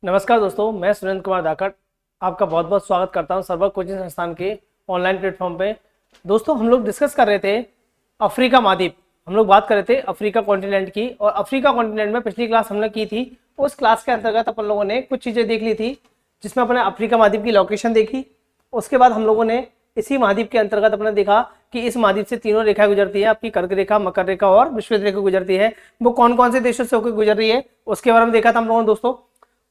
नमस्कार दोस्तों, मैं सुरेंद्र कुमार धाकड़ आपका बहुत बहुत स्वागत करता हूं सर्वर कोचिंग संस्थान के ऑनलाइन प्लेटफॉर्म पे। दोस्तों, हम लोग डिस्कस कर रहे थे अफ्रीका महाद्वीप। हम लोग बात कर रहे थे अफ्रीका कॉन्टिनेंट की, और अफ्रीका कॉन्टिनेंट में पिछली क्लास हमने की थी। उस क्लास के अंतर्गत अपन लोगों ने कुछ चीज़ें देख ली थी, जिसमें अपने अफ्रीका महाद्वीप की लोकेशन देखी। उसके बाद हम लोगों ने इसी महाद्वीप के अंतर्गत अपने देखा कि इस महाद्वीप से तीनों रेखाएं गुजरती है, आपकी कर्क रेखा, मकर रेखा और विषुवत रेखा गुजरती है। वो कौन कौन से देशों से होकर गुजर रही है उसके बारे में देखा था हम लोगों ने दोस्तों।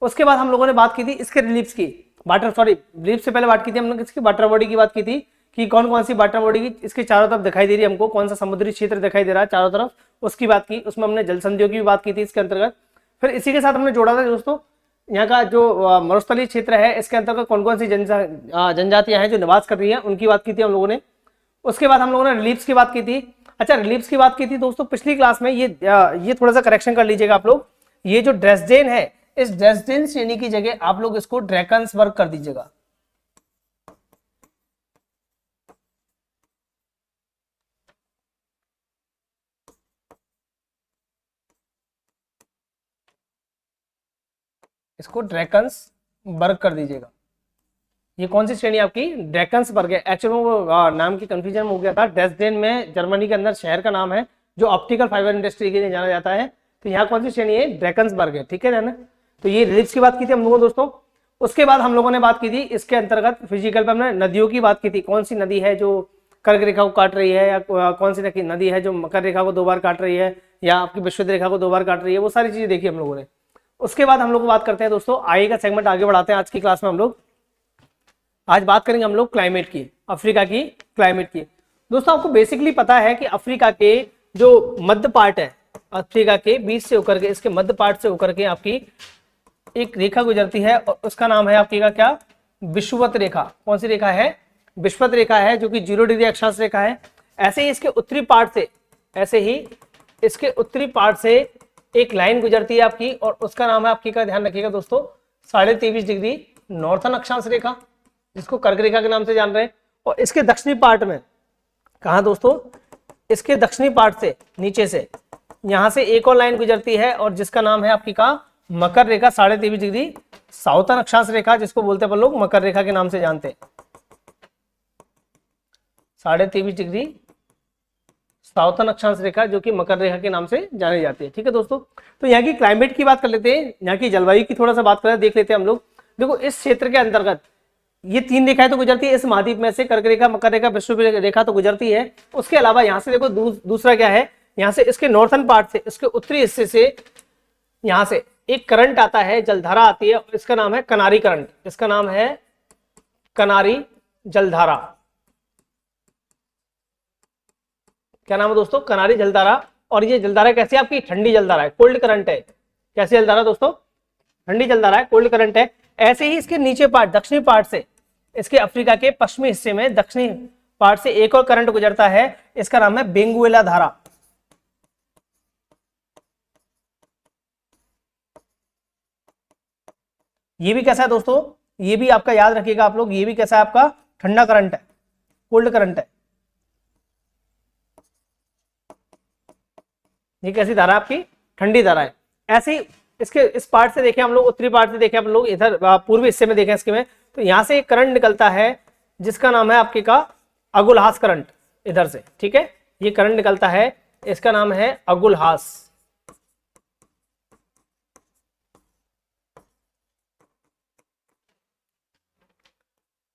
उसके बाद हम लोगों ने बात की थी इसके रिलीफ्स की, रिलीफ से पहले बात की थी हम लोग इसकी वाटर बॉडी की बात की थी कि कौन कौन सी वाटर बॉडी की इसके चारों तरफ दिखाई दे रही है, हमको कौन सा समुद्री क्षेत्र दिखाई दे रहा है चारों तरफ, उसकी बात की। उसमें हमने जल संधियों की भी बात की थी इसके अंतर्गत। फिर इसी के साथ हमने जोड़ा था दोस्तों यहाँ का जो मरुस्थलीय क्षेत्र है, इसके अंतर्गत कौन कौन सी जनजातियां हैं जो निवास कर रही है, उनकी बात की थी हम लोगों ने। उसके बाद हम लोगों ने रिलीफ्स की बात की थी। अच्छा, रिलीफ्स की बात की थी दोस्तों पिछली क्लास में। ये थोड़ा सा करेक्शन कर लीजिएगा आप लोग। ये जो ड्रेसडेन है, इस ड्रेसडेन श्रेणी की जगह आप लोग इसको ड्रैकन्सबर्ग कर दीजिएगा। इसको ड्रैकन्सबर्ग कर दीजिएगा। ये कौन सी श्रेणी आपकी? ड्रैकन्सबर्ग है। एक्चुअली वो नाम की कंफ्यूजन हो गया था। ड्रेसडेन में जर्मनी के अंदर शहर का नाम है जो ऑप्टिकल फाइबर इंडस्ट्री के लिए जाना जाता है। तो यहाँ कौन सी श्रेणी है? ड्रैकन्सबर्ग है। ठीक है ना? तो ये रिलीफ्स की बात की थी हम लोगों दोस्तों। उसके बाद हम लोगों ने बात की थी इसके अंतर्गत फिजिकल पे हमने नदियों की बात की थी। कौन सी नदी है जो कर्क रेखा को काट रही है, या कौन सी नदी है जो मकर रेखा को 2 बार काट रही है, या आपकी विषुवत रेखा को 2 बार काट रही है। वो सारी चीजें देखी हम लोगों ने। उसके बाद हम लोग बात करते हैं दोस्तों, आगे का सेगमेंट आगे बढ़ाते हैं। आज की क्लास में हम लोग आज बात करेंगे हम लोग क्लाइमेट की, अफ्रीका की क्लाइमेट की। दोस्तों, आपको बेसिकली पता है कि अफ्रीका के जो मध्य पार्ट है, अफ्रीका के बीच से होकर के, इसके मध्य पार्ट से होकर के आपकी एक रेखा गुजरती है, और उसका नाम है आपकी का क्या? विषुवत रेखा। कौन सी रेखा है? विषुवत रेखा है, जो कि 0 डिग्री अक्षांश रेखा है। ऐसे ही इसके उत्तरी पार्ट से एक लाइन गुजरती है आपकी, और उसका नाम है आपकी का, ध्यान रखिएगा दोस्तों, 23.5 डिग्री नॉर्थन अक्षांश रेखा, जिसको कर्क रेखा के नाम से जान रहे हैं। और इसके दक्षिणी पार्ट में, कहा दोस्तों? इसके दक्षिणी पार्ट से, नीचे से, यहां से एक और लाइन गुजरती है, और जिसका नाम है आपकी का मकर रेखा, 23.5 डिग्री साउथर्न अक्षांश रेखा, जिसको बोलते हैं अपन लोग मकर रेखा के नाम से जानते हैं। 23.5 डिग्री साउथर्न अक्षांश रेखा, जो कि मकर रेखा के नाम से जानी जाती है। ठीक है दोस्तों, तो यहाँ की क्लाइमेट की बात कर लेते हैं, यहाँ की जलवायु की थोड़ा सा बात करें, देख लेते हैं हम लोग। देखो, इस क्षेत्र के अंतर्गत ये 3 रेखाएं तो गुजरती है इस महाद्वीप में से, कर्क रेखा, मकर रेखा, विषुवत रेखा तो गुजरती है। उसके अलावा यहाँ से देखो दूसरा क्या है, यहाँ से इसके नॉर्थन पार्ट से, इसके उत्तरी हिस्से से यहाँ से एक करंट आता है, जलधारा आती है, इसका नाम है कनारी करंट। इसका नाम है कनारी जलधारा। क्या नाम है दोस्तों? कनारी जलधारा। और ये जलधारा कैसी है आपकी? ठंडी जलधारा है, कोल्ड करंट है। कैसी जलधारा दोस्तों? ठंडी जलधारा है, कोल्ड करंट है। ऐसे ही इसके नीचे पार्ट, दक्षिणी पार्ट से, इसके अफ्रीका के पश्चिमी हिस्से में दक्षिणी पार्ट से एक और करंट गुजरता है, इसका नाम है बेंगुएला धारा। ये भी कैसा है दोस्तों? ये भी आपका याद रखिएगा आप लोग, ये भी कैसा है आपका? ठंडा करंट है, कोल्ड करंट है। ये कैसी धारा है आपकी? ठंडी धारा है। ऐसे ही इसके इस पार्ट से देखें हम लोग, उत्तरी पार्ट से देखें हम लोग, इधर पूर्वी हिस्से में देखें इसके में, तो यहां से एक करंट निकलता है, जिसका नाम है आपके का अगुलहास करंट। इधर से, ठीक है, ये करंट निकलता है, इसका नाम है अगुलहास,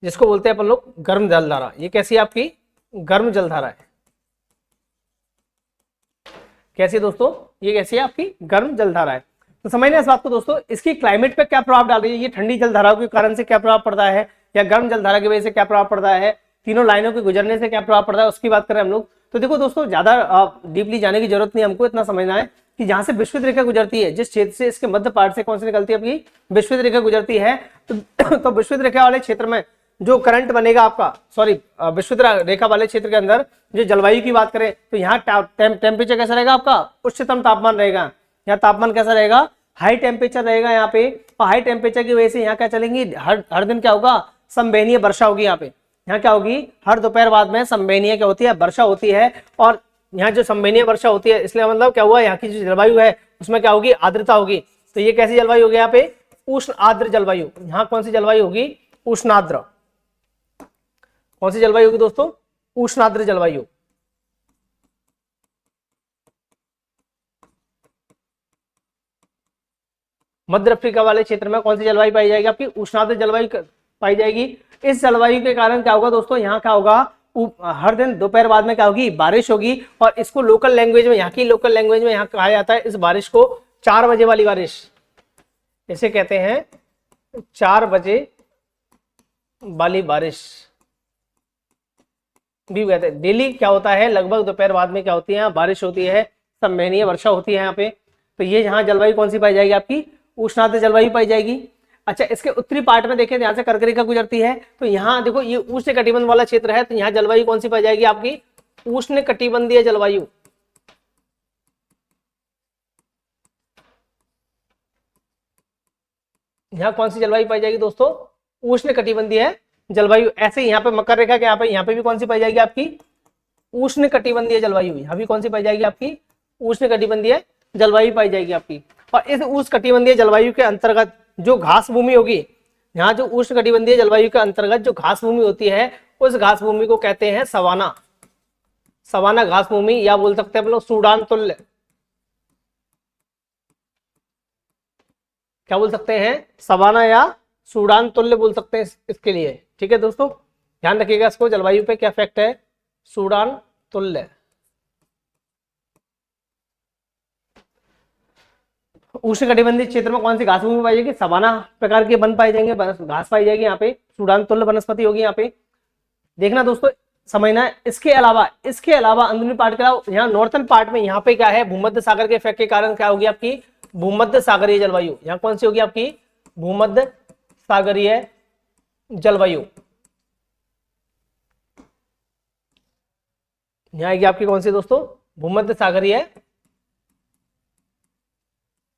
जिसको बोलते हैं अपन लोग गर्म जलधारा। ये कैसी है आपकी? गर्म जलधारा है। कैसी है दोस्तों? ये कैसी है आपकी? गर्म जलधारा है। तो समझ लें इस बात को दोस्तों, इसकी क्लाइमेट पे क्या प्रभाव डाल रही है, ये ठंडी जलधारा के कारण से क्या प्रभाव पड़ता है, या गर्म जलधारा की वजह से क्या प्रभाव पड़ता है, तीनों लाइनों के गुजरने से क्या प्रभाव पड़ता है, उसकी बात करें हम लोग। तो देखो दोस्तों, ज्यादा डीपली जाने की जरूरत नहीं, हमको इतना समझना है कि जहां से विषुवत रेखा गुजरती है, जिस क्षेत्र से इसके मध्य पार्ट से कौन सी निकलती है आपकी? विषुवत रेखा गुजरती है। तो विषुवत रेखा वाले क्षेत्र में जो करंट बनेगा आपका, विषुवत रेखा वाले क्षेत्र के अंदर जो जलवायु की बात करें, तो यहाँ टेम्परेचर कैसा रहेगा आपका? उच्चतम तापमान रहेगा। यहाँ तापमान कैसा रहेगा? हाई टेम्परेचर रहेगा यहाँ पे। और हाई टेम्परेचर की वजह से यहाँ क्या चलेंगी, हर दिन क्या होगा? संवहनीय वर्षा होगी। यहाँ पे यहाँ क्या होगी? हर दोपहर बाद में संवहनीय क्या होती है? वर्षा होती है। और यहाँ जो संवहनीय वर्षा होती है, इसलिए मतलब क्या हुआ, यहाँ की जो जलवायु है उसमें क्या होगी? आर्द्रता होगी। तो ये कैसी जलवायु होगी? यहाँ पे उष्ण आर्द्र जलवायु। यहाँ कौन सी जलवायु होगी? उष्णाद्र। कौन सी जलवायु होगी दोस्तों? उष्णाद्र जलवायु। मध्य अफ्रीका वाले क्षेत्र में कौन सी जलवायु पाई जाएगी? आपकी उष्णाद्र जलवायु पाई जाएगी। इस जलवायु के कारण क्या होगा दोस्तों? यहाँ क्या होगा? हर दिन दोपहर बाद में क्या होगी? बारिश होगी। और इसको लोकल लैंग्वेज में, यहाँ की लोकल लैंग्वेज में यहाँ कहा जाता है इस बारिश को 4 बजे वाली बारिश, इसे कहते हैं 4 बजे वाली बारिश भी कहते हैं। डेली क्या होता है? लगभग दोपहर बाद में क्या होती है? यहाँ बारिश होती है, संवहनीय वर्षा होती है यहाँ पे। तो ये यहाँ जलवायु कौन सी पाई जाएगी? आपकी उष्णाद्र जलवायु पाई जाएगी। अच्छा, इसके उत्तरी पार्ट में देखें, यहाँ से कर्क रेखा गुजरती है, तो यहाँ देखो ये उष्ण कटिबंध वाला क्षेत्र है, तो यहाँ जलवायु कौन सी पाई जाएगी? आपकी उष्ण कटिबंधीय जलवायु। यहाँ कौन सी जलवायु पाई जाएगी दोस्तों? उष्ण कटिबंधीय जलवायु। ऐसे यहाँ पे मकर रेखा के यहाँ पे भी कौन सी पाई जाएगी? आपकी उष्ण कटिबंधीय जलवायु। यहाँ भी कौन सी पाई जाएगी? आपकी उष्ण कटिबंधीय जलवायु पाई जाएगी आपकी। और इस उष्ण कटिबंधीय जलवायु के अंतर्गत जो घास भूमि होगी, यहाँ जो उष्ण कटिबंधीय जलवायु के अंतर्गत जो घास भूमि होती है, उस घास भूमि को कहते हैं सवाना। सवाना घास भूमि, या बोल सकते हैं हम लोग सूडान तुल्य। क्या बोल सकते हैं? सवाना या सूडान तुल्य बोल सकते हैं इसके लिए। ठीक है दोस्तों, ध्यान रखिएगा इसको, जलवायु पे क्या इफेक्ट है? सूडान तुल्य। उष्ण कटिबंधीय क्षेत्र में कौन सी घास भूमि पाई जाएगी? सवाना प्रकार के वन पाए जाएंगे, घास पाई जाएगी यहाँ पे, सूडान तुल्य वनस्पति होगी यहाँ पे। देखना दोस्तों, समझना है। इसके अलावा अंदरूनी पार्ट के अलावा यहाँ नॉर्थन पार्ट में यहाँ पे क्या है? भूमध्य सागर के इफेक्ट के कारण क्या होगी? आपकी भूमध्य सागरीय जलवायु। यहाँ कौन सी होगी? आपकी भूमध्य सागरीय जलवायु। यहाँ आएगी आपकी कौन सी दोस्तों? भूमध्य सागरीय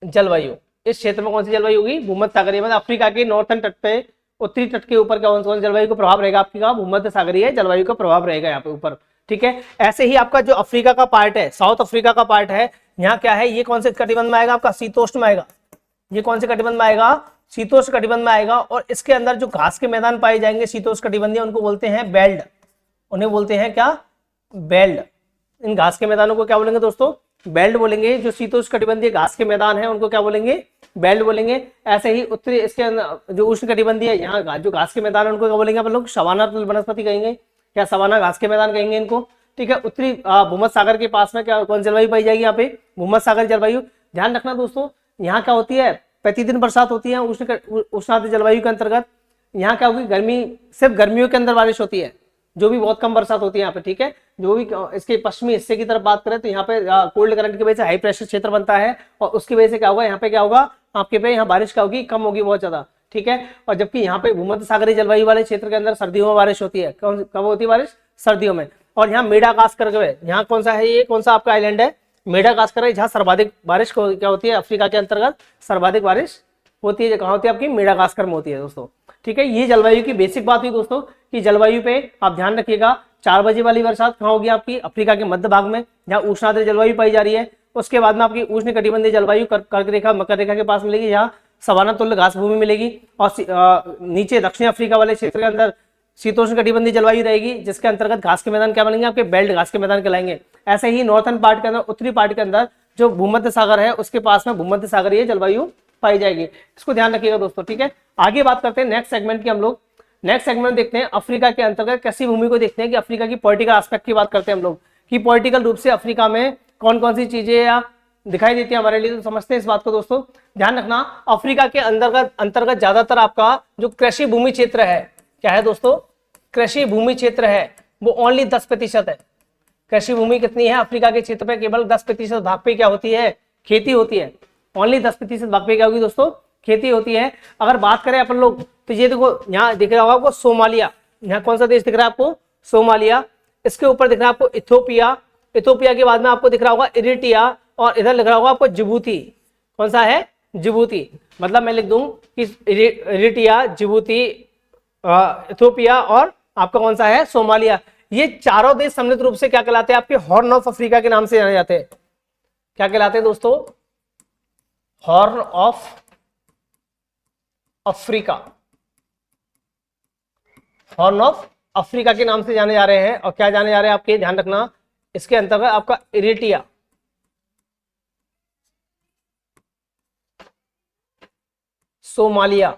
जलवायु। इस क्षेत्र में कौन सी जलवायु होगी? भूमध्य सागरीय। मतलब अफ्रीका के नॉर्थन तट पे, उत्तरी तट के ऊपर कौन सी जलवायु का प्रभाव रहेगा? आपकी का भूमध्य सागरीय जलवायु का प्रभाव रहेगा यहाँ पे ऊपर। ठीक है, ऐसे ही आपका जो अफ्रीका का पार्ट है, साउथ अफ्रीका का पार्ट है, यहाँ क्या है? ये कौन से कटिबंध में आएगा? आपका शीतोष्ण में आएगा। ये कौन से कटिबंध में आएगा? शीतोष्ण कटिबंध में आएगा। और इसके अंदर जो घास के मैदान पाए जाएंगे शीतोष्ण कटिबंधीय, उनको बोलते हैं बेल्ट। उन्हें बोलते हैं क्या? बेल्ट। इन घास के मैदानों को क्या बोलेंगे दोस्तों? बेल्ट बोलेंगे। जो शीतोष्ण कटिबंधीय घास के मैदान है उनको क्या बोलेंगे? बेल्ट बोलेंगे। ऐसे ही उत्तरी, इसके अंदर जो उष्ण कटिबंधीय है, यहाँ जो घास के मैदान है उनको क्या बोलेंगे? अपन लोग सवाना वनस्पति कहेंगे, या सवाना घास के मैदान कहेंगे इनको। ठीक है, उत्तरी भूमध्य सागर के पास में क्या कौन जलवायु पाई जाएगी? यहाँ पे भूमध्य सागर जलवायु। ध्यान रखना दोस्तों, यहाँ क्या होती है? प्रतिदिन बरसात होती है उष्णाद्र जलवायु के अंतर्गत। यहाँ क्या होगी? गर्मी, सिर्फ गर्मियों के अंदर बारिश होती है, जो भी बहुत कम बरसात होती है यहाँ पे। ठीक है, जो भी इसके पश्चिमी हिस्से की तरफ बात करें तो यहाँ पे कोल्ड करंट की वजह से हाई प्रेशर क्षेत्र बनता है, और उसकी वजह से क्या होगा? यहाँ पे क्या होगा? आपके पे यहाँ बारिश क्या होगी? कम होगी, बहुत ज्यादा। ठीक है, और जबकि यहाँ पे भूमध्य सागरीय जलवायु वाले क्षेत्र के अंदर सर्दियों में बारिश होती है। कब होती है बारिश? सर्दियों में। और यहाँ मेडागास्कर है, यहाँ कौन सा है? ये कौन सा आपका आइलैंड है? मेडागास्कर है, जहाँ सर्वाधिक बारिश क्या होती है? अफ्रीका के अंतर्गत सर्वाधिक बारिश होती है। कहाँ होती है? आपकी मेडागास्कर में होती है दोस्तों। ठीक है, ये जलवायु की बेसिक बात हुई दोस्तों, कि जलवायु पे आप ध्यान रखिएगा। 4 बजे वाली बरसात कहाँ होगी? आपकी अफ्रीका के मध्य भाग में, जहाँ उष्णाद्र जलवायु पाई जा रही है। उसके बाद में आपकी उष्ण कटिबंधीय जलवायु कर्क रेखा, मकर रेखा के पास मिलेगी, जहाँ सवाना तुल्य घास भूमि मिलेगी। और नीचे दक्षिण अफ्रीका वाले क्षेत्र के अंदर शीतोष्ण कटिबंधीय जलवायु रहेगी, जिसके अंतर्गत घास के मैदान क्या बनेंगे? आपके बेल्ट घास के मैदान कहलाएंगे। ऐसे ही नॉर्थन पार्ट के अंदर, उत्तरी पार्ट के अंदर जो भूमध्य सागर है उसके पास में भूमध्य सागरीय जलवायु पाई जाएगी। इसको ध्यान रखिएगा दोस्तों। ठीक है, आगे बात करते हैं नेक्स्ट सेगमेंट की। हम लोग नेक्स्ट सेगमेंट देखते हैं अफ्रीका के अंतर्गत कृषि भूमि को देखते हैं, कि अफ्रीका की पॉलिटिकल एस्पेक्ट की बात करते हैं हम लोग, कि पॉलिटिकल रूप से अफ्रीका में कौन कौन सी चीजें या दिखाई देती है हमारे लिए। तो समझते हैं इस बात को दोस्तों। ध्यान रखना, अफ्रीका के अंतर्गत ज्यादातर आपका जो कृषि भूमि क्षेत्र है, क्या है दोस्तों? कृषि भूमि क्षेत्र है वो ओनली 10% है। कृषि भूमि कितनी है? अफ्रीका के क्षेत्र पे केवल 10% भाग पे क्या होती है? खेती होती है। ओनली 10% भाग पे क्या होगी दोस्तों? खेती होती है। अगर बात करें अपन लोग, तो ये देखो, यहाँ दिख रहा होगा आपको सोमालिया। यहाँ कौन सा देश दिख रहा है आपको? सोमालिया। इसके ऊपर दिख रहा है आपको इथियोपिया। इथियोपिया के बाद में आपको दिख रहा होगा इरिट्रिया, और इधर लिख रहा होगा आपको जिबूती। कौन सा है? जिबूती। मतलब मैं लिख दूं कि इरिट्रिया, जिबूती, इथियोपिया और आपका कौन सा है? सोमालिया। ये चारों देश सम्मिलित रूप से क्या कहलाते हैं? आपके हॉर्न ऑफ अफ्रीका के नाम से जाने जाते हैं। क्या कहलाते हैं दोस्तों? Horn of Africa, horn of Africa के नाम से जाने जा रहे हैं। और क्या जाने जा रहे हैं आपके, ध्यान रखना, इसके अंतर्गत आपका इरिट्रिया, सोमालिया,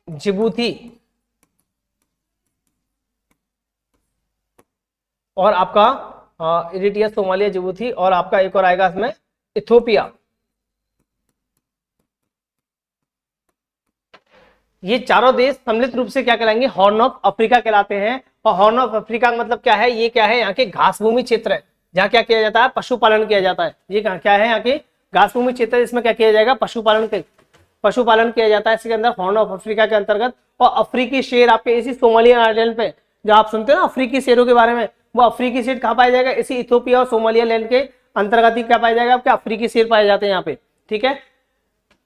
जिबूती और आपका इरिट्रिया, सोमालिया, जिबूती और आपका एक और आएगा इसमें इथियोपिया। ये चारों देश सम्मिलित रूप से क्या कहलाएंगे, हॉर्न ऑफ अफ्रीका कहलाते हैं। और हॉर्न ऑफ अफ्रीका का मतलब क्या है, ये क्या है, यहाँ के घास भूमि क्षेत्र है जहाँ क्या किया जाता है, पशुपालन किया जाता है। ये क्या है, यहाँ के घास भूमि क्षेत्र, इसमें क्या किया जाएगा, पशुपालन किया जाता है इसके अंदर, हॉर्न ऑफ अफ्रीका के अंतर्गत। और अफ्रीकी शेर आपके इसी सोमालिया आइलैंड पे, जो आप सुनते हैं ना अफ्रीकी शेरों के बारे में, वो अफ्रीकी शेर कहाँ पाया जाएगा, इसी इथियोपिया और सोमालिया लैंड के अंतर्गत ही क्या पाया जाएगा, आपके अफ्रीकी शेर पाए जाते हैं यहाँ पे। ठीक है,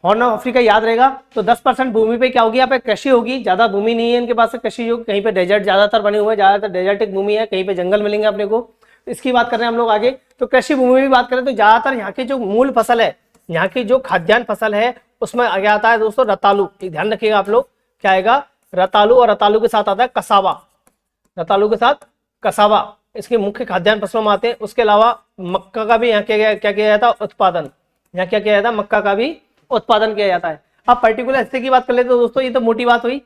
हॉर्न ऑफ अफ्रीका याद रहेगा। तो 10% भूमि पे क्या होगी, यहाँ पे कृषि होगी, ज्यादा भूमि नहीं है इनके पास कृषि योग, कहीं पे डेजर्ट ज्यादातर बने हुए हैं, ज्यादातर डेजर्टिक भूमि है, कहीं पे जंगल मिलेंगे अपने को। इसकी बात कर रहे हैं हम लोग आगे। तो कृषि भूमि भी बात करें तो ज्यादातर यहाँ की जो मूल फसल है, यहाँ की जो खाद्यान्न फसल है, उसमें आगे आता है दोस्तों रतालू। ध्यान रखिएगा आप लोग, क्या आएगा, रतालू। और रतालू के साथ आता है कसावा, रतालू के साथ कसावा इसके मुख्य खाद्यान्न फसलों में आते हैं। उसके अलावा मक्का का भी यहाँ क्या किया जाता है, उत्पादन, यहाँ क्या किया जाता है, मक्का का भी उत्पादन किया जाता है। अब पर्टिकुलर हिस्से की बात कर लेते तो दोस्तों, ये तो मोटी बात हुई,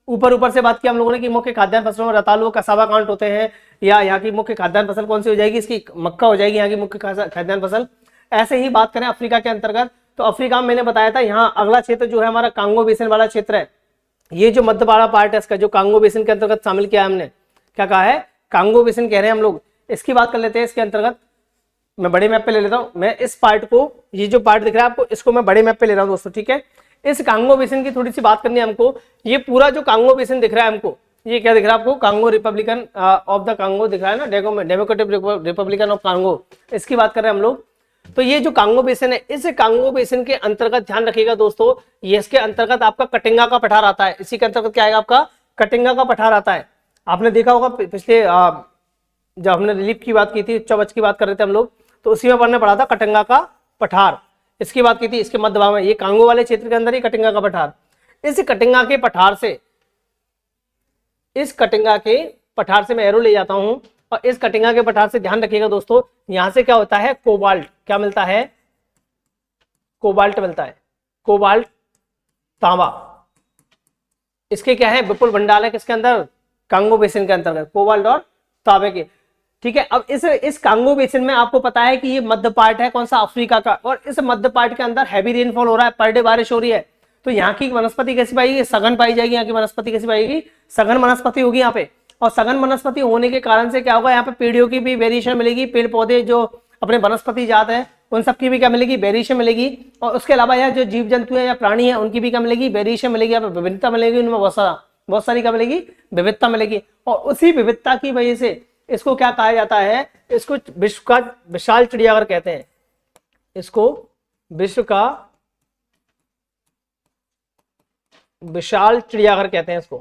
ऊपर से बात की हम लोगों ने कि मुख्य खाद्यान्न फसलों में रतालू और कसावा काउंट होते हैं। या यहाँ की मुख्य खाद्यान्न फसल कौन सी हो जाएगी, इसकी मक्का हो जाएगी यहाँ की मुख्य खाद्यान्न फसल। ऐसे ही बात करें अफ्रीका के अंतर्गत, तो अफ्रीका में मैंने बताया था, यहाँ अगला क्षेत्र जो है हमारा कांगो बेसिन वाला क्षेत्र है। ये जो मध्य वाला पार्ट है इसका, जो कांगो बेसिन के अंतर्गत शामिल किया है हमने, क्या कहा है, कांगो बेसिन कह रहे हैं हम लोग। इसकी बात कर लेते हैं। इसके अंतर्गत मैं बड़े मैप पे ले लेता हूं, मैं इस पार्ट को, ये जो पार्ट दिख रहा है आपको, इसको मैं बड़े मैप पे ले रहा हूं दोस्तों। ठीक है, इस कांगो बेसिन की थोड़ी सी बात करनी है हमको। ये पूरा जो कांगो बेसिन दिख रहा है हमको, ये क्या दिख रहा है आपको, Congo Republican of the Congo दिख रहा है ना, डेमोक्रेटिक रिपब्लिकन ऑफ कांगो, इसकी बात कर रहे हैं हम लोग। तो ये जो कांगो बेसिन है, इस कांगो बेसिन के अंतर्गत ध्यान रखिएगा दोस्तों, ये इसके अंतर्गत आपका कटिंगा का पठार आता है। इसी के अंतर्गत क्या आएगा, आपका कटिंगा का पठार आता है। आपने देखा होगा पिछले जब हमने रिलीफ की बात की थी, चौबच की बात कर रहे थे हम लोग, तो उसी में पढ़ने पड़ा था कटिंगा का पठार, इसकी बात की थी। इसके मध्य भाग में, ये कांगो वाले क्षेत्र के अंदर ही कटिंगा का पठार। इस कटिंगा के पठार से, इस कटिंगा के पठार से मैं एरो ले जाता हूं, और इस कटिंगा के पठार से ध्यान रखिएगा दोस्तों, यहां से क्या होता है, कोबाल्ट, क्या मिलता है, कोबाल्ट मिलता है, कोबाल्ट, तांबा। इसके क्या है, विपुल भंडार है किसके अंदर, कांगो बेसिन के अंतर्गत, कोबाल्ट और तांबे के। ठीक है, अब इस कांगो बेसिन में आपको पता है कि ये मध्य पार्ट है कौन सा, अफ्रीका का, और इस मध्य पार्ट के अंदर हैवी रेनफॉल हो रहा है, पर डे बारिश हो रही है। तो यहाँ की वनस्पति कैसी पाएगी, सघन पाई जाएगी। यहाँ की वनस्पति कैसी पाएगी, सघन वनस्पति होगी यहाँ पे। और सघन वनस्पति होने के कारण से क्या होगा, यहाँ पे पेड़ों की भी वेरिएशन मिलेगी, पेड़ पौधे जो अपने वनस्पति जात है उन सबकी भी क्या मिलेगी, वेरिएशन मिलेगी। और उसके अलावा यहाँ जो जीव जंतु है या प्राणी है उनकी भी क्या मिलेगी, वेरिएशन मिलेगी, यहाँ पे विविधता मिलेगी, उनमें बहुत सारी क्या मिलेगी, विविधता मिलेगी। और उसी विविधता की वजह से इसको क्या कहा जाता है, इसको विश्व का विशाल चिड़ियाघर कहते हैं, इसको विश्व का विशाल चिड़ियाघर कहते हैं इसको,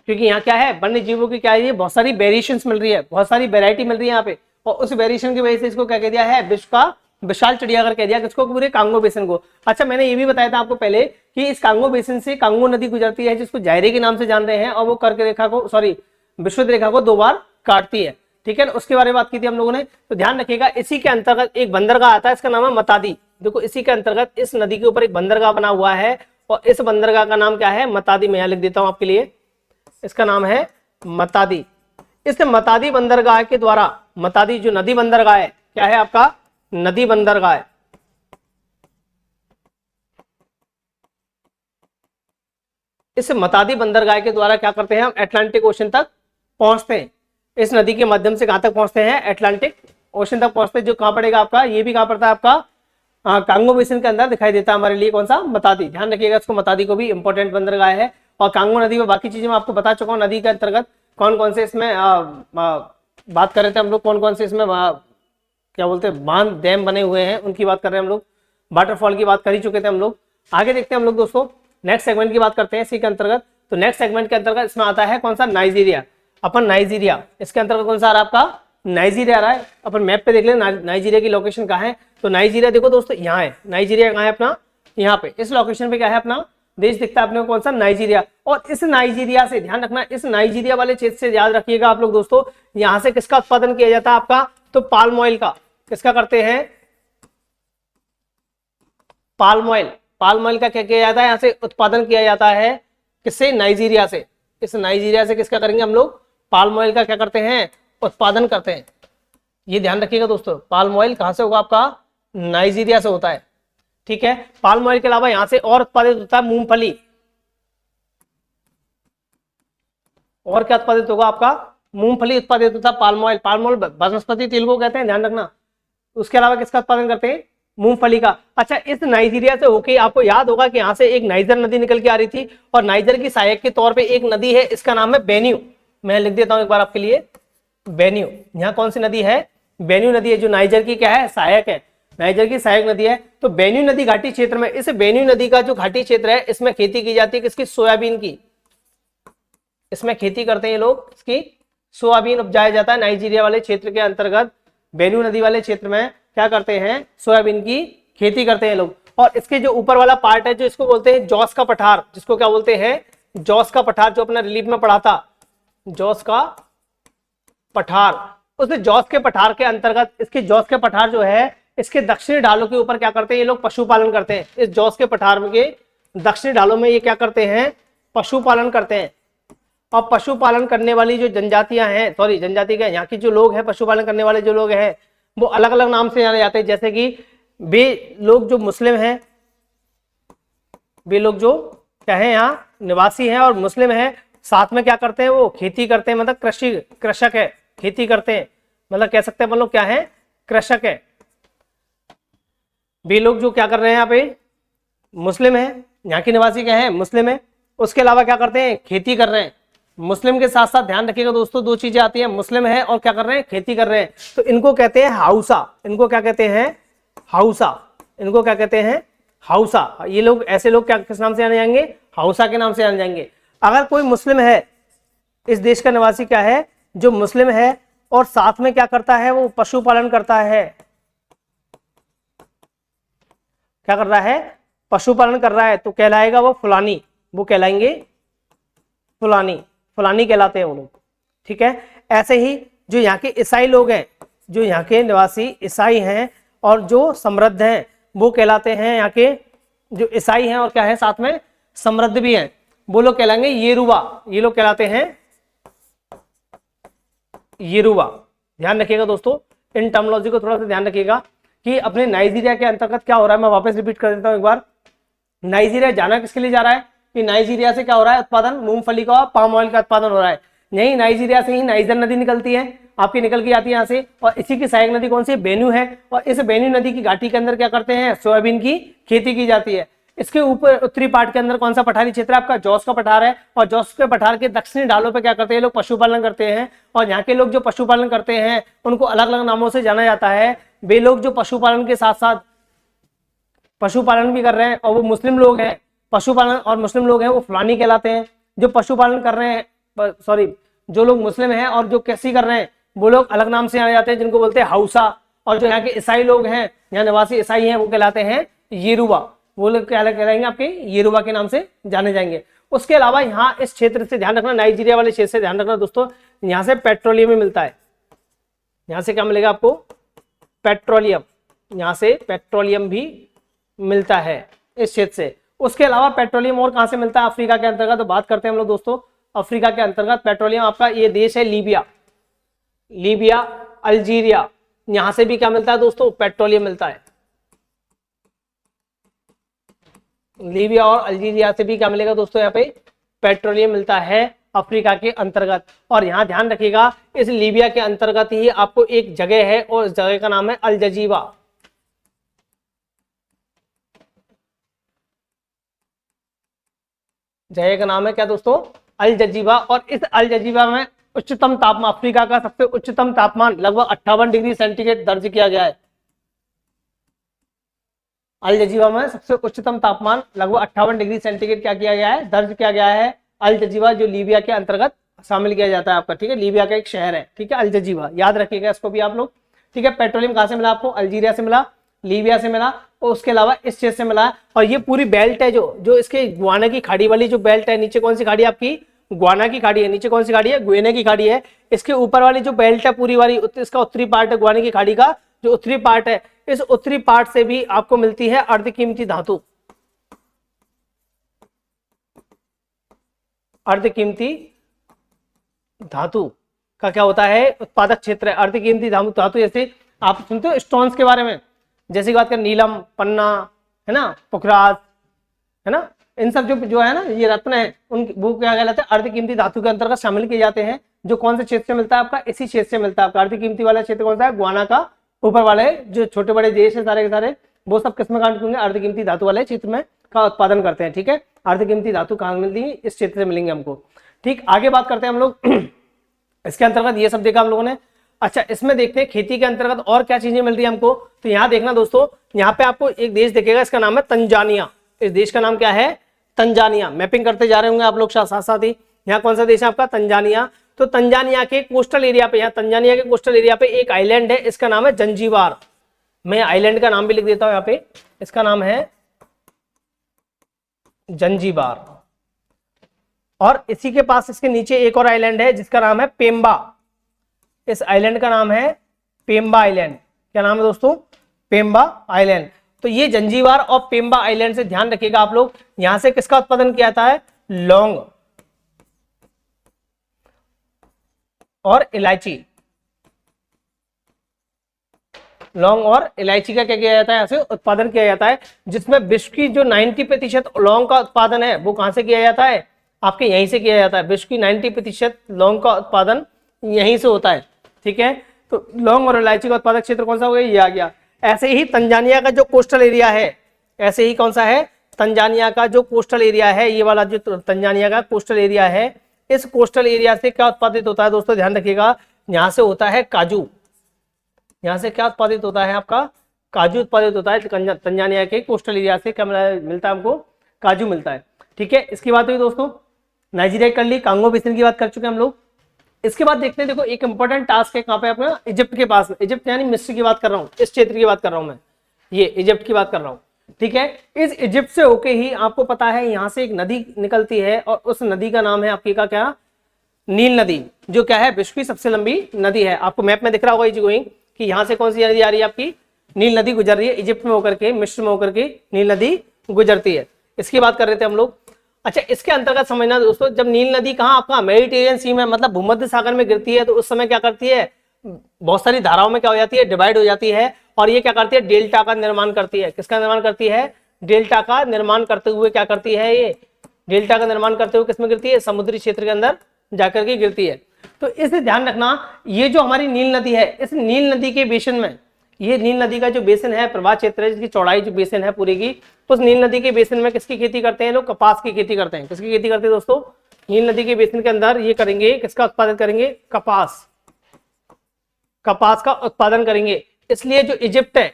क्योंकि यहाँ क्या है, वन्य जीवों की क्या है, बहुत सारी वेरिएशंस मिल रही है, बहुत सारी वैरायटी मिल रही है यहाँ पे। और उस वेरिएशन की वजह से इसको क्या कह दिया है, विश्व का विशाल चिड़ियाघर कह दिया, किसको, पूरे कांगो बेसिन को। अच्छा, मैंने ये भी बताया था आपको पहले कि इस कांगो बेसिन से कांगो नदी गुजरती है, जिसको जायरे के नाम से जान रहे हैं, और वो कर्क रेखा को, सॉरी, विषुवत रेखा को 2 बार काटती है। ठीक है, उसके बारे में बात की थी हम लोगों ने। तो ध्यान रखिएगा, इसी के अंतर्गत एक बंदरगाह आता है, इसका नाम है मतादी। देखो, इसी के अंतर्गत इस नदी के ऊपर एक बंदरगाह बना हुआ है, और इस बंदरगाह का नाम क्या है, मतादी। मैं यहाँ लिख देता हूँ आपके लिए, इसका नाम है मतादी। इस मतादी बंदरगाह के द्वारा, मतादी जो नदी बंदरगाह है, क्या है आपका, नदी बंदरगाह है। इस मतादी बंदरगाह के द्वारा क्या करते हैं, हम अटलांटिक ओशन तक पहुंचते हैं। इस नदी के माध्यम से कहां तक पहुंचते हैं, अटलांटिक ओशन तक पहुंचते हैं, जो कहां पड़ेगा आपका, ये भी कहां पड़ता है आपका, कांगो बेसिन के अंदर दिखाई देता है हमारे लिए, कौन सा, मतादी। ध्यान रखिएगा इसको, मतादी को भी इंपॉर्टेंट बंदरगाह है। और कांगो नदी में बाकी चीजें मैं आपको बता चुका हूँ, नदी के अंतर्गत कौन कौन से इसमें बात कर रहे थे हम लोग, कौन कौन से इसमें क्या बोलते हैं, बांध डैम बने हुए हैं, उनकी बात कर रहे हैं हम लोग। वाटरफॉल की बात कर ही चुके थे हम लोग। आगे देखते हैं हम लोग दोस्तों, नेक्स्ट सेगमेंट की बात करते हैं इसी के अंतर्गत। तो नेक्स्ट सेगमेंट के अंतर्गत इसमें आता है कौन सा, नाइजीरिया। अपन नाइजीरिया, इसके अंतर्गत कौन सा आ रहा है आपका, नाइजीरिया आ रहा है। अपन मैप पे देख ले नाइजीरिया की लोकेशन कहाँ है। तो नाइजीरिया देखो दोस्तों यहाँ है, नाइजीरिया कहाँ है अपना, यहाँ पे इस लोकेशन पे क्या है अपना देश दिखता है अपने को, कौन सा, नाइजीरिया। और इस नाइजीरिया से ध्यान रखना, इस नाइजीरिया वाले क्षेत्र से याद रखिएगा आप लोग दोस्तों, यहाँ से किसका उत्पादन किया जाता है आपका, तो पाल्म ऑयल का। किसका करते हैं, पाल्म ऑयल। पाल्म ऑयल का क्या किया जाता है, यहाँ से उत्पादन किया जाता है, किससे, नाइजीरिया से। इस नाइजीरिया से किसका करेंगे हम लोग, पाल्म ऑयल का क्या करते हैं, उत्पादन करते हैं। ये ध्यान रखिएगा दोस्तों, पाल्म ऑयल कहां से होगा आपका, नाइजीरिया से होता है। ठीक है, पाल्म ऑयल के अलावा यहां से और उत्पादित होता है मूंगफली। और क्या उत्पादित होगा आपका, मूंगफली उत्पादित होता है, पाल्म ऑयल। पाल्म ऑयल वनस्पति तेल को कहते हैं, ध्यान रखना। उसके अलावा किसका उत्पादन करते हैं, मूंगफली का। अच्छा, इस नाइजीरिया से होके आपको याद होगा कि यहाँ से एक नाइजर नदी निकल के आ रही थी, और नाइजर की सहायक के तौर पे एक नदी है, इसका नाम है बेन्यू। मैं लिख देता हूं एक बार आपके लिए, बेन्यू। यहाँ कौन सी नदी है, बेन्यू नदी है, जो नाइजर की क्या है, सहायक है, नाइजर की सहायक नदी है। तो बेन्यू नदी घाटी क्षेत्र में, इस बेन्यू नदी का जो घाटी क्षेत्र है, इसमें खेती की जाती है किसकी, सोयाबीन की। इसमें खेती करते हैं ये लोग, इसकी सोयाबीन उपजाया जाता है नाइजीरिया वाले क्षेत्र के अंतर्गत। बेन्यू नदी वाले क्षेत्र में क्या करते हैं, सोयाबीन की खेती करते हैं लोग। और इसके जो ऊपर वाला पार्ट है, जो इसको बोलते हैं जॉस का पठार, जिसको क्या बोलते हैं, जॉस का पठार, जो अपना रिलीफ में पढ़ा था, जॉस का पठार। उस जॉस के पठार के अंतर्गत, इसके जॉस के पठार जो है, इसके दक्षिणी ढालों के ऊपर क्या करते हैं ये लोग, पशुपालन करते हैं। इस जॉस के पठार के दक्षिणी ढालों में ये क्या करते हैं, पशुपालन करते हैं। और पशुपालन करने वाली जो जनजातियां हैं, सॉरी जनजाति क्या, यहाँ की जो लोग हैं, पशुपालन करने वाले जो लोग हैं, वो अलग अलग नाम से जाने जाते हैं। जैसे कि वे लोग जो मुस्लिम हैं, वे लोग जो क्या है यहाँ निवासी हैं और मुस्लिम हैं, साथ में क्या करते हैं, वो खेती करते हैं, मतलब कृषक है, खेती करते हैं, मतलब कह सकते हैं मतलब क्या है, कृषक है। वे लोग जो क्या कर रहे हैं यहाँ पे, मुस्लिम है, यहाँ के निवासी क्या है, मुस्लिम है। उसके अलावा क्या करते हैं, खेती कर रहे हैं। मुस्लिम के साथ साथ ध्यान रखिएगा दोस्तों, दो चीजें आती हैं, मुस्लिम है और क्या कर रहे हैं, खेती कर रहे हैं। तो इनको कहते हैं हाउसा। इनको क्या कहते हैं, हाउसा। इनको क्या कहते हैं, हाउसा। ये लोग, ऐसे लोग क्या किस नाम से जाने जाएंगे, हाउसा के नाम से जाने जाएंगे। अगर कोई मुस्लिम है, इस देश का निवासी क्या है, जो मुस्लिम है और साथ में क्या करता है, वो पशुपालन करता है, क्या कर रहा है, पशुपालन कर रहा है, तो कहलाएगा वो फुलानी। वो कहलाएंगे फुलानी, फुलानी कहलाते हैं वो लोग। ठीक है, ऐसे ही जो यहाँ के ईसाई लोग हैं, जो यहाँ के निवासी ईसाई हैं और जो समृद्ध हैं, वो कहलाते हैं यहाँ के जो ईसाई हैं और क्या है, साथ में समृद्ध भी हैं, वो लोग कहलाएंगे येरुवा। ये लोग कहलाते हैं येरुवा। ध्यान रखिएगा दोस्तों, इन टर्मिनोलॉजी को थोड़ा सा ध्यान रखिएगा कि अपने नाइजीरिया के अंतर्गत क्या हो रहा है। मैं वापस रिपीट कर देता हूं एक बार। नाइजीरिया जाना किसके लिए जा रहा है, कि नाइजीरिया से क्या हो रहा है, उत्पादन मूंगफली का, पाम ऑयल का उत्पादन हो रहा है। यही नाइजीरिया से ही नाइजर नदी निकलती है, आपकी निकल के आती है यहाँ से, और इसी की सहायक नदी कौन सी, बेन्यू है। और इस बेन्यू नदी की घाटी के अंदर क्या करते हैं, सोयाबीन की खेती की जाती है। इसके ऊपर उत्तरी पार्ट के अंदर कौन सा पठारी क्षेत्र है आपका, जॉस का पठार है। और जॉस के पठार के दक्षिणी ढालों पे क्या करते हैं लोग, पशुपालन करते हैं। और यहाँ के लोग जो पशुपालन करते हैं, उनको अलग अलग नामों से जाना जाता है। वे लोग जो पशुपालन के साथ साथ पशुपालन भी कर रहे हैं, और वो मुस्लिम लोग हैं, पशुपालन और मुस्लिम लोग हैं, वो फुलानी कहलाते हैं। जो पशुपालन कर रहे हैं, सॉरी, जो लोग मुस्लिम हैं और जो कृषि कर रहे हैं, वो लोग अलग नाम से जाने जाते हैं, जिनको बोलते हैं हाउसा। और जो यहाँ के ईसाई लोग हैं, यहाँ निवासी ईसाई हैं, वो कहलाते हैं येरुवा। वो लोग क्या कहलाएंगे, आपके येरुवा के नाम से जाने जाएंगे। उसके अलावा यहाँ इस क्षेत्र से ध्यान रखना, नाइजीरिया वाले क्षेत्र से ध्यान रखना दोस्तों, यहाँ से पेट्रोलियम भी मिलता है। यहाँ से क्या मिलेगा आपको, पेट्रोलियम। यहाँ से पेट्रोलियम भी मिलता है इस क्षेत्र से। उसके अलावा पेट्रोलियम और कहां से मिलता है, अफ्रीका के अंतर्गत। तो बात करते हैं हम लोग दोस्तों, अफ्रीका के अंतर्गत पेट्रोलियम आपका ये देश है लीबिया। लीबिया, अल्जीरिया, यहां से भी क्या मिलता है दोस्तों, पेट्रोलियम मिलता है। लीबिया और अल्जीरिया से भी क्या मिलेगा दोस्तों, यहाँ पे पेट्रोलियम मिलता है अफ्रीका के अंतर्गत। और यहाँ ध्यान रखिएगा, इस लीबिया के अंतर्गत ही आपको एक जगह है, और इस जगह का नाम है अल जजीबा। जगह का नाम है क्या दोस्तों, अल जजीबा। और इस अल जजीबा में उच्चतम तापमान, अफ्रीका का सबसे उच्चतम तापमान लगभग 58 डिग्री सेंटीग्रेड दर्ज किया गया है। अल जजीबा में सबसे उच्चतम तापमान लगभग 58 डिग्री सेंटीग्रेड क्या किया गया है, दर्ज किया गया है। अल जजीबा जो लीबिया के अंतर्गत शामिल किया जाता है आपका, ठीक है। लीबिया का एक शहर है, ठीक है, अल-जजीबा, याद रखिएगा इसको भी आप लोग, ठीक है। पेट्रोलियम कहाँ से मिला आपको? अल्जीरिया से मिला, लीबिया से मिला, और उसके अलावा इस क्षेत्र से मिला। और ये पूरी बेल्ट है जो जो इसके गुआना की खाड़ी वाली जो बेल्ट है, नीचे कौन सी खाड़ी है आपकी? गुआना की खाड़ी है। नीचे कौन सी खाड़ी है? गुएने की खाड़ी है। इसके ऊपर वाली जो बेल्ट है पूरी वाली, इसका उत्तरी पार्ट है गुआना की खाड़ी का जो उत्तरी पार्ट है, इस उत्तरी पार्ट से भी आपको मिलती है अर्धकीमती धातु, अर्धकीमती धातु का क्या होता है? उत्पादक क्षेत्र है। अर्धकीमती धातु जैसे आप सुनते हो स्टोन्स के बारे में, जैसे की बात करें नीलम, पन्ना, है ना, पुखराज, है ना, इन सब जो है ना ये रत्न है, उन वो क्या कहलाते हैं? अर्धकीमती धातु के अंतर्गत शामिल किए जाते हैं। जो कौन से क्षेत्र से मिलता है आपका? इसी क्षेत्र से मिलता है आपका। अर्धकीमती वाला क्षेत्र कौन सा है? गुआना का ऊपर वाले जो छोटे बड़े देश है सारे के सारे, वो सब किसमें काउंट होंगे? अर्धकीमती धातु वाले क्षेत्र में का उत्पादन करते हैं, ठीक है। अर्धकीमती धातु कहाँ मिलती है? इस क्षेत्र से मिलेंगे हमको, ठीक। आगे बात करते हैं हम लोग इसके अंतर्गत ये सब देखा हम लोगों ने। अच्छा, इसमें देखते हैं खेती के अंतर्गत और क्या चीजें मिल रही है हमको। तो यहाँ देखना दोस्तों, यहाँ पे आपको एक देश दिखेगा, इसका नाम है तंजानिया। इस देश का नाम क्या है? तंजानिया। मैपिंग करते जा रहे होंगे आप लोग साथ साथ ही। यहाँ कौन सा देश है आपका? तंजानिया। तो तंजानिया के कोस्टल एरिया पे, यहाँ तंजानिया के कोस्टल एरिया पे एक आइलैंड है, इसका नाम है जंजीबार। मैं आइलैंड का नाम भी लिख देता हूँ यहाँ पे, इसका नाम है जंजीबार। और इसी के पास इसके नीचे एक और आइलैंड है जिसका नाम है पेम्बा। इस आइलैंड का नाम है पेम्बा आइलैंड। क्या नाम है दोस्तों? पेम्बा आइलैंड। तो ये जंजीबार और पेम्बा आइलैंड से ध्यान रखिएगा आप लोग। यहां से किसका उत्पादन किया जाता है? लौंग और इलायची। लौंग और इलायची का क्या किया जाता है? यहां से उत्पादन किया जाता है, जिसमें विश्व की जो 90% लौंग का उत्पादन है वो कहां से किया जाता है? आपके यहीं से किया जाता है। विश्व की 90% लौंग का उत्पादन यहीं से होता है, ठीक है। तो लौंग और इलायची का उत्पादक क्षेत्र कौन सा हो गया? ये आ गया। ऐसे ही तंजानिया का जो कोस्टल एरिया है, ऐसे ही कौन सा है? तंजानिया का जो कोस्टल एरिया है, ये वाला जो तंजानिया का कोस्टल एरिया है, इस कोस्टल एरिया से क्या उत्पादित होता है दोस्तों? ध्यान रखिएगा, यहां से होता है काजू। यहां से क्या उत्पादित होता है आपका? काजू उत्पादित होता है। तंजानिया के कोस्टल एरिया से क्या मिलता है हमको? काजू मिलता है, ठीक है। इसकी बात हुई दोस्तों, नाइजीरिया कर ली, कांगो बेसिन की बात कर चुके हैं हम लोग। इसके बाद देखते हैं, देखो एक इंपॉर्टेंट टास्क है कहां पे अपना? इजिप्ट के पास में। इजिप्ट यानी मिस्र की बात कर रहा हूं, इस क्षेत्र की बात कर रहा हूं मैं, ये इजिप्ट की बात कर रहा हूं, ठीक है। इस इजिप्ट से होके ही आपको पता है यहां से एक नदी निकलती है, और उस नदी का नाम है आपकी का क्या? नील नदी, जो क्या है? विश्व की सबसे लंबी नदी है। आपको मैप में दिख रहा होगा इजी गोइंग कि यहां से कौन सी नदी आ रही है आपकी? नील नदी गुजर रही है, इजिप्ट में होकर के, मिस्र में होकर के नील नदी गुजरती है। इसकी बात कर रहे थे हम लोग। अच्छा, इसके अंतर्गत समझना दोस्तों, जब नील नदी कहाँ आपका? मेडिटेरियन सी में, मतलब भूमध्य सागर में गिरती है, तो उस समय क्या करती है? बहुत सारी धाराओं में क्या हो जाती है? डिवाइड हो जाती है, और ये क्या करती है? डेल्टा का निर्माण करती है। किसका निर्माण करती है? डेल्टा का निर्माण करते हुए क्या करती है? ये डेल्टा का निर्माण करते हुए किसमें गिरती है? समुद्री क्षेत्र के अंदर जाकर के गिरती है। तो इसे ध्यान रखना, ये जो हमारी नील नदी है, इस नील नदी के बेसिन में, ये नील नदी का जो बेसिन है, प्रवाह क्षेत्र है, जिसकी चौड़ाई जो बेसिन है पूरी की, उस नील नदी के बेसिन में किसकी खेती करते हैं लोग? कपास की खेती करते हैं। किसकी खेती करते हैं दोस्तों? नील नदी के बेसिन के अंदर ये करेंगे, किसका उत्पादन करेंगे? कपास। कपास का उत्पादन करेंगे। इसलिए जो इजिप्ट है,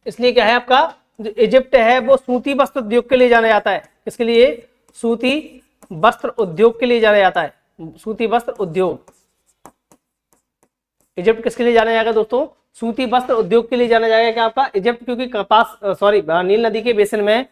इसलिए क्या है आपका? जो इजिप्ट है वो सूती वस्त्र उद्योग के लिए जाना जाता है। किसके लिए? सूती वस्त्र उद्योग के लिए जाना जाता है। सूती वस्त्र उद्योग। इजिप्ट किसके लिए जाना जाएगा दोस्तों? सूती वस्त्र उद्योग के लिए जाना जाएगा क्या आपका? इजिप्ट, क्योंकि कपास नील नदी के बेसिन में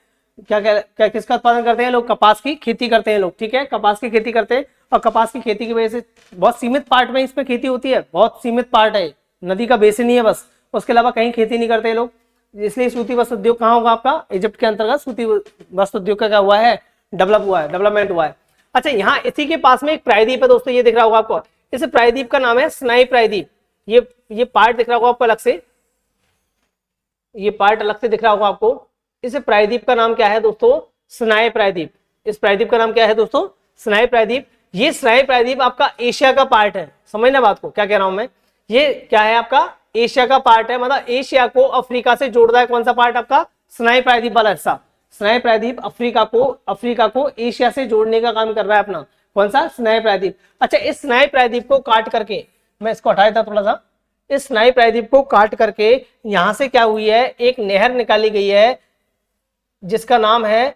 क्या किसका उत्पादन करते हैं लोग? कपास की खेती करते हैं लोग, ठीक है। कपास की खेती करते हैं, और कपास की खेती की वजह से बहुत सीमित पार्ट में इसमें खेती होती है, बहुत सीमित पार्ट है, नदी का बेसिन ही है बस, उसके अलावा कहीं खेती नहीं करते लोग। इसलिए सूती वस्त्र उद्योग कहाँ होगा आपका? इजिप्ट के अंतर्गत सूती वस्त्र उद्योग का क्या हुआ है? डेवलपमेंट हुआ है। अच्छा, यहाँ इसी के पास में एक प्रायद्वीप है दोस्तों, ये दिख रहा होगा आपको। इस प्रायद्वीप का नाम है सिनाई प्रायद्वीप। ये पार्ट दिख रहा होगा आपको अलग से, ये पार्ट अलग से दिख रहा होगा आपको। इस प्रायद्वीप का नाम क्या है दोस्तों? सिनाई प्रायद्वीप। इस प्रायद्वीप का नाम क्या है दोस्तों? सिनाई प्रायद्वीप। ये सिनाई प्रायद्वीप आपका एशिया का पार्ट है। समझना बात को, क्या कह रहा हूं मैं? ये क्या है आपका? एशिया का पार्ट है, मतलब एशिया को अफ्रीका से जोड़ता है। कौन सा पार्ट आपका? सिनाई प्रायद्वीप वाला हिस्सा। सिनाई प्रायद्वीप अफ्रीका को एशिया से जोड़ने का काम कर रहा है अपना। कौन सा? सिनाई प्रायद्वीप। अच्छा, इस सिनाई प्रायद्वीप को काट करके, मैं इसको हटाया था थोड़ा सा, इस सिनाई प्रायद्वीप को काट करके यहां से क्या हुई है? एक नहर निकाली गई है जिसका नाम है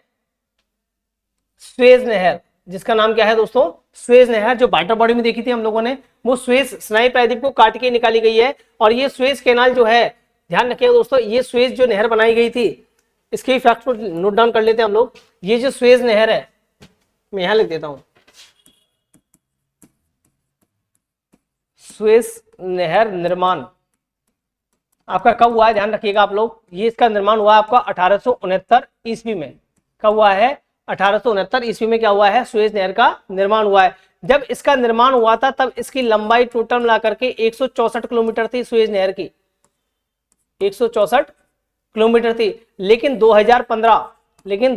सुएज नहर। जिसका नाम क्या है दोस्तों? स्वेज नहर जो वाटर बॉडी में देखी थी हम लोगों ने, वो स्वेज सिनाई प्रायद्वीप को काट के निकाली गई है। और ये स्वेज कैनाल जो है, ध्यान रखिएगा दोस्तों, ये स्वेज जो नहर बनाई गई थी, इसके फैक्ट को नोट डाउन कर लेते हैं हम लोग। ये जो स्वेज नहर है, मैं यहां लिख देता हूं, स्वेज नहर निर्माण आपका कब हुआ है, ध्यान रखिएगा आप लोग। ये इसका निर्माण हुआ है आपका 1869 ईस्वी में। कब हुआ है? 1869 ईस्वी में क्या हुआ है? सुएज नहर का निर्माण हुआ है। जब इसका निर्माण हुआ था तब इसकी लंबाई टोटल मिला करके 164 किलोमीटर थी सुएज नहर की, 164 किलोमीटर थी। लेकिन 2015 लेकिन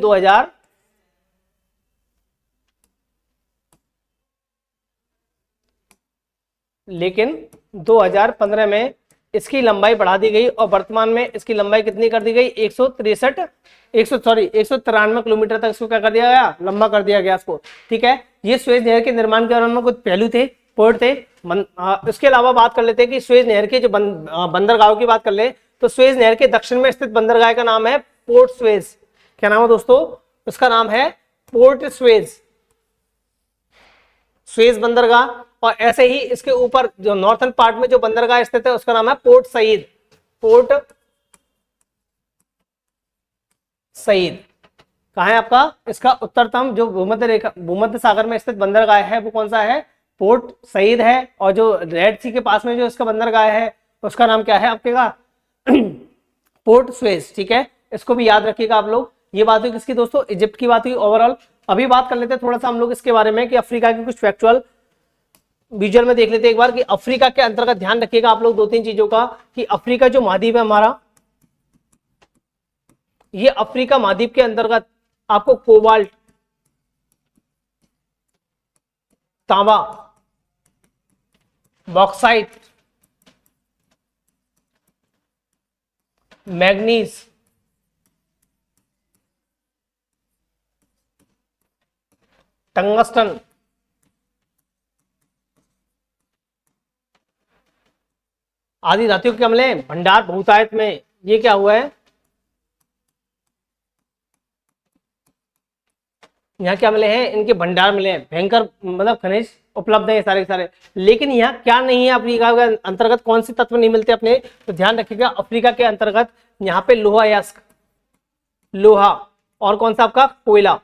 2015 में इसकी लंबाई बढ़ा दी गई और वर्तमान में इसकी लंबाई कितनी कर दी गई? 193 किलोमीटर तक इसको क्या कर दिया गया? लंबा कर दिया गया इसको। ठीक है, ये सुएज नहर के निर्माण के दौरान में कुछ पहलू थे, पॉइंट थे। इसके अलावा बात कर लेते हैं कि सुएज नहर के जो बंदरगाहों की बात कर ले, तो सुएज नहर के दक्षिण में स्थित बंदरगाह का नाम है पोर्ट सुएज। क्या नाम है दोस्तों? उसका नाम है पोर्ट सुएज, सुएज बंदरगाह। और ऐसे ही इसके ऊपर जो नॉर्थन पार्ट में जो बंदरगाह स्थित है उसका नाम है पोर्ट सईद, पोर्ट सईद। कहां है आपका? इसका उत्तरतम जो भूमध्य रेखा, भूमध्य सागर में स्थित बंदरगाह है वो कौन सा है? पोर्ट सईद है। और जो रेड सी के पास में जो इसका बंदरगाह है उसका नाम क्या है आपके का? Port Suez. ठीक है, इसको भी याद रखिएगा आप लोग। ये बात हुई किसकी दोस्तों? इजिप्ट की बात हुई ओवरऑल। अभी बात कर लेते हैं थोड़ा सा हम लोग इसके बारे में कि अफ्रीका की कुछ फैक्चुअल विजुअल में देख लेते हैं एक बार कि अफ्रीका के अंतर्गत, ध्यान रखिएगा आप लोग दो तीन चीजों का, कि अफ्रीका जो महाद्वीप है हमारा, ये अफ्रीका महाद्वीप के अंतर्गत आपको कोबाल्ट, तांबा, बॉक्साइट, मैग्नीज, टंगस्टन, आदि धातुओं के अम्ल भंडार बहुतायत में ये क्या हुआ है? यहाँ क्या मिले हैं? इनके भंडार मिले हैं, भयंकर मतलब खनिज उपलब्ध है सारे के सारे। लेकिन यहाँ क्या नहीं है? अफ्रीका के अंतर्गत कौन से तत्व नहीं मिलते अपने? तो ध्यान रखिएगा, अफ्रीका के अंतर्गत यहाँ पे लोहा अयस्क, लोहा, और कौन सा आपका? कोयला,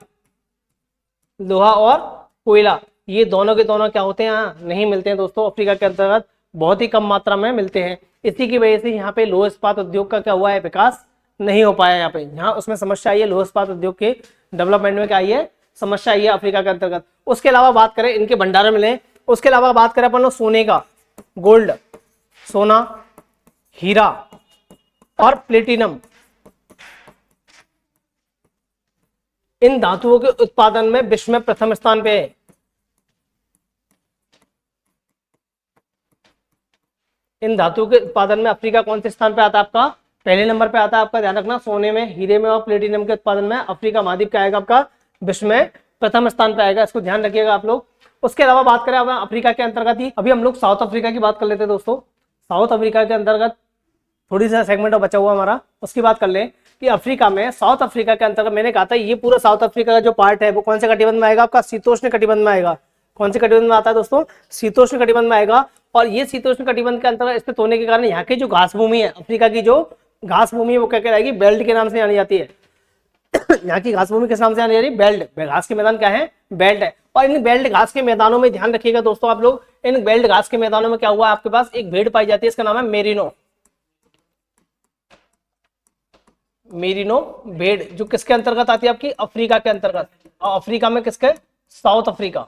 लोहा और कोयला, ये दोनों के दोनों क्या होते हैं? यहाँ नहीं मिलते हैं दोस्तों, अफ्रीका के अंतर्गत बहुत ही कम मात्रा में मिलते हैं। इसी की वजह से यहाँ पे लोह इस्पात उद्योग का क्या हुआ है? विकास नहीं हो पाया यहाँ पे। यहाँ उसमें समस्या आई है, लोह इस्पात उद्योग के डेवलपमेंट में क्या आई है? समस्या आई है अफ्रीका के अंतर्गत। उसके अलावा बात करें इनके भंडार मिले, उसके अलावा बात करें अपन लोग सोने का, गोल्ड, सोना, हीरा और प्लेटिनम, इन धातुओं के उत्पादन में विश्व में प्रथम स्थान पे है। इन धातुओं के उत्पादन में अफ्रीका कौन से स्थान पे आता है आपका? पहले नंबर पे आता है आपका। ध्यान रखना, सोने में, हीरे में और प्लेटिनम के उत्पादन में अफ्रीका महाद्वीप का आएगा आपका विश्व में प्रथम स्थान पे आएगा, इसको ध्यान रखिएगा आप लोग। उसके अलावा बात करें अफ्रीका के अंतर्गत ही, अभी हम लोग साउथ अफ्रीका की बात कर लेते हैं दोस्तों। साउथ अफ्रीका के अंतर्गत थोड़ी सा सेगमेंट बचा हुआ हमारा, उसकी बात कर ले कि अफ्रीका में, साउथ अफ्रीका के अंतर्गत मैंने कहा था ये पूरा साउथ अफ्रीका का जो पार्ट है वो कौन से कटिबंध में आएगा आपका? शीतोष्ण कटिबंध में आएगा। कौन से कटिबंध में आता है दोस्तों? शीतोष्ण कटिबंध में आएगा। और ये शीतोष्ण कटिबंध के अंतर्गत स्थित होने के कारण यहाँ की जो घास भूमि है, अफ्रीका की जो घास भूमि है वो क्या कहलाएगी? बेल्ट के नाम से जानी जाती है। यहाँ की घास भूमि किस नाम से जानी जाती है? बेल्ट। घास के मैदान क्या है? बेल्ट है। और इन बेल्ट घास के मैदानों में ध्यान रखिएगा दोस्तों आप लोग, इन बेल्ट घास के मैदानों में क्या हुआ? आपके पास एक भेड़ पाई जाती है, इसका नाम है मेरिनो। मेरिनो भेड़, जो किसके अंतर्गत आती है आपकी? अफ्रीका के अंतर्गत। और अफ्रीका में किसके? साउथ अफ्रीका,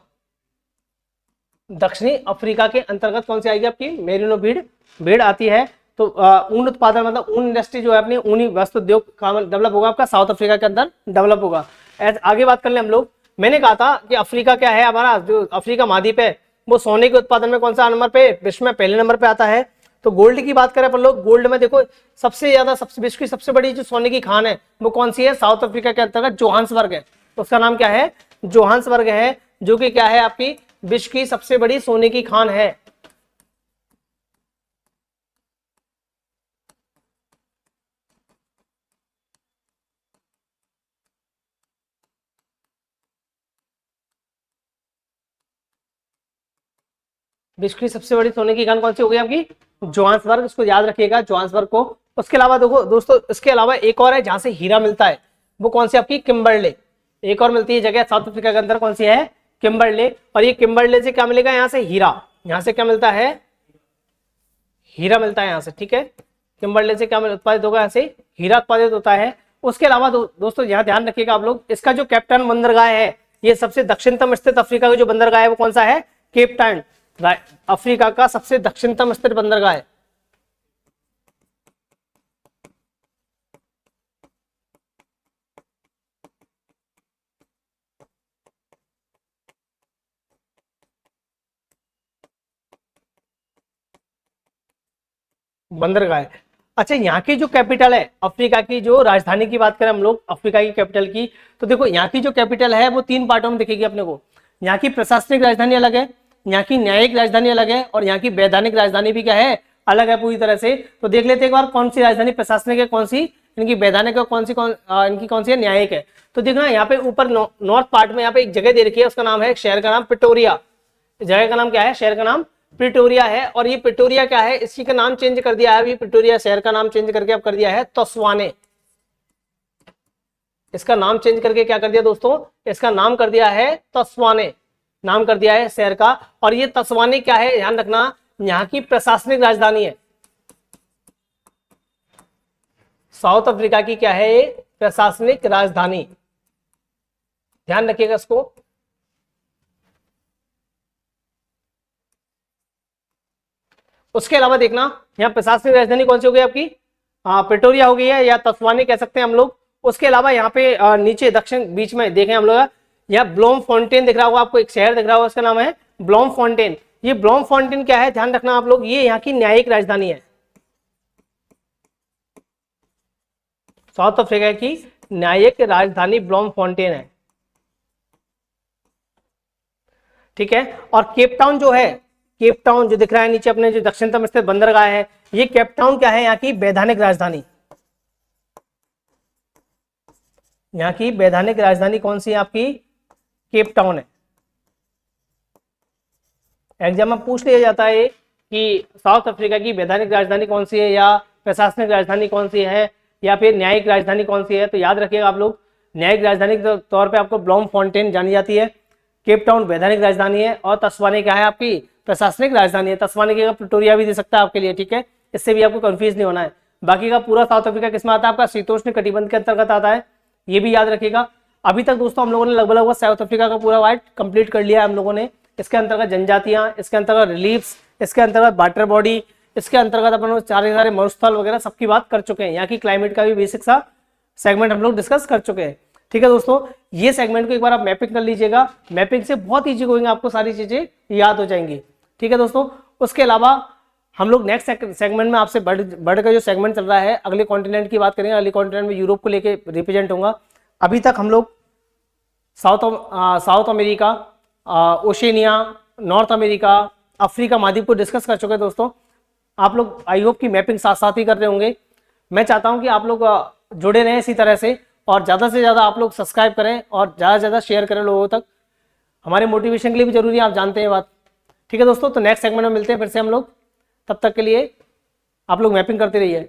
दक्षिणी अफ्रीका के अंतर्गत कौन सी आएगी आपकी? मेरिनो भेड़ आती है। तो ऊन उत्पादन मतलब ऊन इंडस्ट्री जो है अपनी, ऊनी वस्त्र उद्योग डेवलप होगा आपका साउथ अफ्रीका के अंदर डेवलप होगा। आगे बात कर ले हम लोग, मैंने कहा था कि अफ्रीका क्या है हमारा, जो अफ्रीका महाद्वीप है वो सोने के उत्पादन में कौन सा नंबर पे? विश्व में पहले नंबर पे आता है। तो गोल्ड की बात करें अपन लोग, गोल्ड में देखो सबसे ज्यादा, विश्व की सबसे बड़ी जो सोने की खान है वो कौन सी है? साउथ अफ्रीका के अंतर्गत जोहान्सबर्ग है। तो उसका नाम क्या है? जोहान्सबर्ग है, जो कि क्या है आपकी? विश्व की सबसे बड़ी सोने की खान है। विश्व की सबसे बड़ी सोने की खान कौन सी हो गई आपकी? जोहान्सबर्ग, इसको याद रखिएगा, जोहान्सबर्ग को। उसके अलावा देखो दोस्तों, इसके अलावा एक और है जहां से हीरा मिलता है, वो कौन सी आपकी? किम्बरले। एक और मिलती है जगह साउथ अफ्रीका के अंदर, कौन सी है? किम्बरले। और ये किम्बरले से क्या मिलेगा? यहाँ से हीरा। यहाँ से क्या मिलता है? हीरा मिलता है यहाँ से, ठीक है। किम्बरले से क्या उत्पादित होगा? यहाँ से हीरा उत्पादित होता है। उसके अलावा दोस्तों यहाँ ध्यान रखिएगा आप लोग, इसका जो कैप्टन बंदरगाह है, ये सबसे दक्षिणतम स्थित अफ्रीका का जो बंदरगाह है वो कौन सा है? Cape Town. अफ्रीका का सबसे दक्षिणतम स्थित बंदरगाह है। बंदरगाह है। अच्छा, यहाँ की जो कैपिटल है अफ्रीका की, जो राजधानी की बात करें हम लोग अफ्रीका की कैपिटल की, तो देखो यहाँ की जो कैपिटल है वो 3 पार्टों में दिखेगी अपने को। यहाँ की प्रशासनिक राजधानी अलग है, यहाँ की न्यायिक राजधानी अलग है, और यहाँ की वैधानिक राजधानी भी क्या है? अलग है पूरी तरह से। तो देख लेते हैं एक बार, कौन सी राजधानी प्रशासनिक है, कौन सी इनकी वैधानिक है, इनकी कौन सी है? न्यायिक है। तो देखना यहाँ पे ऊपर नॉर्थ पार्ट में यहाँ पे एक जगह दे रखी है, उसका नाम है, शहर का नाम प्रिटोरिया। जगह का नाम क्या है? शहर का नाम प्रिटोरिया है। और ये प्रिटोरिया क्या है? इसी का नाम चेंज कर दिया है अभी, प्रिटोरिया शहर का नाम चेंज करके अब कर दिया है तस्वाने। इसका नाम चेंज करके क्या कर दिया दोस्तों? इसका नाम कर दिया है तस्वाने, नाम कर दिया है शहर का। और ये तस्वाने क्या है? ध्यान रखना, यहाँ की प्रशासनिक राजधानी है। साउथ अफ्रीका की क्या है? ये प्रशासनिक राजधानी, ध्यान रखिएगा इसको। उसके अलावा देखना, यहाँ प्रशासनिक राजधानी कौन सी हो गई आपकी? प्रिटोरिया हो गई है, या तस्वानी कह सकते हैं हम लोग। उसके अलावा यहाँ पे नीचे दक्षिण बीच में देखें हम लोग, यहाँ ब्लोम फाउंटेन दिख रहा होगा आपको, एक शहर दिख रहा होगा, उसका नाम है ब्लोम फाउंटेन। ये ब्लोम फाउंटेन क्या है? ध्यान रखना आप लोग, ये यहाँ की न्यायिक राजधानी है। साउथ अफ्रीका की न्यायिक राजधानी ब्लोम फाउंटेन है, ठीक है। और केप टाउन जो है, केप टाउन जो दिख रहा है नीचे अपने, जो दक्षिणतम स्थित बंदरगाह है, ये केप टाउन क्या है? यहाँ की वैधानिक राजधानी। यहाँ की वैधानिक राजधानी कौन सी है आपकी? केप टाउन है। एग्जाम में पूछ लिया जाता है कि साउथ अफ्रीका की वैधानिक राजधानी कौन सी है, या प्रशासनिक राजधानी कौन सी है, या फिर न्यायिक राजधानी कौन सी है। तो याद रखिएगा आप लोग, न्यायिक राजधानी के तौर पे आपको ब्लोम फाउंटेन जानी जाती है, केप टाउन वैधानिक राजधानी है, और तस्वानी क्या है आपकी? प्रशासनिक राजधानी है। तस्वानी की प्रिटोरिया भी दे सकता है आपके लिए, ठीक है। इससे भी आपको कंफ्यूज नहीं होना है। बाकी का पूरा साउथ अफ्रीका किसमें आता है? आपका शीतोष्ण कटिबंध के अंतर्गत आता है, ये भी याद रखिएगा। अभी तक दोस्तों हम लोगों ने लगभग साउथ अफ्रीका का पूरा वाइट कंप्लीट कर लिया है हम लोगों ने। इसके अंतर्गत जनजातियां, इसके अंतर्गत रिलीफ्स, इसके अंतर्गत वाटर बॉडी, इसके अंतर्गत अपन सारे मरुस्थल वगैरह सबकी बात कर चुके हैं। यहाँ की क्लाइमेट का भी बेसिक सा सेगमेंट हम लोग डिस्कस कर चुके हैं, ठीक है दोस्तों। ये सेगमेंट को एक बार आप मैपिंग कर लीजिएगा, मैपिंग से बहुत ईजी होगा, आपको सारी चीजें याद हो जाएंगी, ठीक है दोस्तों। उसके अलावा हम लोग नेक्स्ट सेगमेंट में आपसे बढ़ का जो सेगमेंट चल रहा है, अगले कॉन्टिनेंट की बात करेंगे। अगले कॉन्टिनेंट में यूरोप को लेके रिप्रेजेंट होगा। अभी तक हम लोग south America, Oceania, north America, Africa महाद्वीप को डिस्कस कर चुके हैं दोस्तों। आप लोग आई होप की मैपिंग साथ साथ ही कर रहे होंगे। मैं चाहता हूं कि आप लोग जुड़े रहें इसी तरह से, और ज़्यादा से ज़्यादा आप लोग सब्सक्राइब करें और ज़्यादा से ज़्यादा शेयर करें लोगों तक। हमारे मोटिवेशन के लिए भी जरूरी है, आप जानते हैं बात, ठीक है दोस्तों। तो नेक्स्ट सेगमेंट में मिलते हैं फिर से हम लोग, तब तक के लिए आप लोग मैपिंग करते रहिए।